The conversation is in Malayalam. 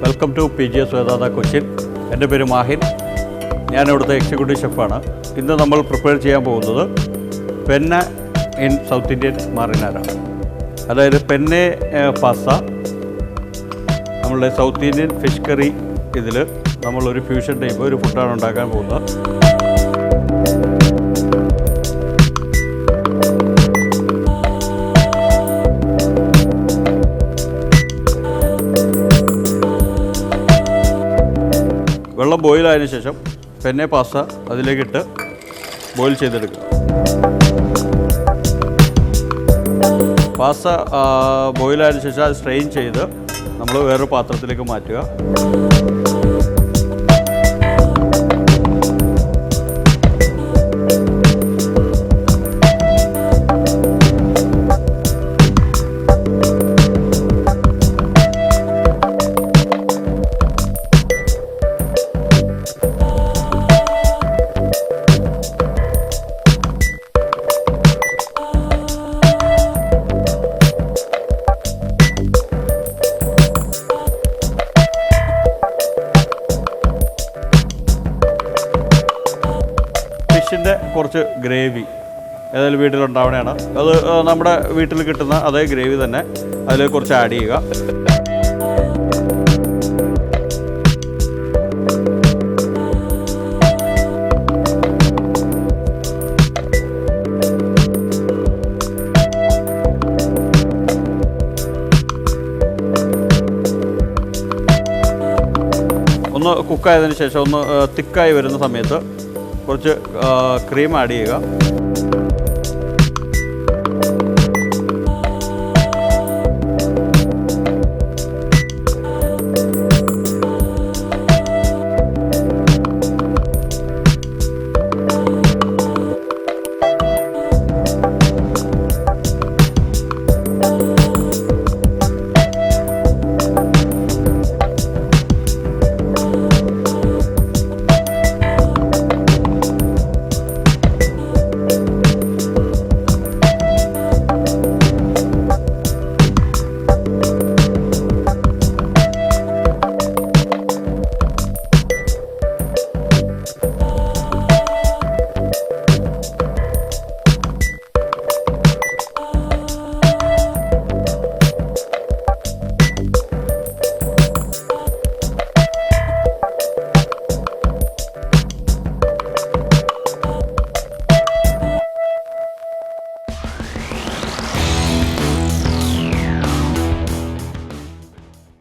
വെൽക്കം ടു PGS വേദാന്ത കൊച്ചിൻ. എൻ്റെ പേര് മാഹിൻ. ഞാൻ ഇവിടുത്തെ എക്സിക്യൂട്ടീവ് ഷെഫാണ്. ഇന്ന് നമ്മൾ പ്രിപ്പയർ ചെയ്യാൻ പോകുന്നത് പെന്ന ഇൻ സൗത്ത് ഇന്ത്യൻ മാറിനാര, അതായത് പെന്നെ പാസ്ത. നമ്മളുടെ സൗത്ത് ഇന്ത്യൻ ഫിഷ് കറി ഇതിൽ നമ്മളൊരു ഫ്യൂഷൻ ടൈപ്പ് ഒരു ഫുഡാണ് ഉണ്ടാക്കാൻ പോകുന്നത്. വെള്ളം ബോയിലായതിനു ശേഷം പെന്നെ പാസ്ത അതിലേക്കിട്ട് ബോയിൽ ചെയ്തെടുക്കുക. പാസ്ത ബോയിലായതിനു ശേഷം അത് സ്ട്രെയിൻ ചെയ്ത് നമ്മൾ വേറൊരു പാത്രത്തിലേക്ക് മാറ്റുക. ഫിഷിൻ്റെ കുറച്ച് ഗ്രേവി ഏതായാലും വീട്ടിലുണ്ടാവണതാണ്. അത് നമ്മുടെ വീട്ടിൽ കിട്ടുന്ന അതേ ഗ്രേവി തന്നെ അതിൽ കുറച്ച് ആഡ് ചെയ്യുക. ഒന്ന് കുക്കായതിനു ശേഷം ഒന്ന് തിക്കായി വരുന്ന സമയത്ത് കുറച്ച് ക്രീം ആഡ് ചെയ്യുക.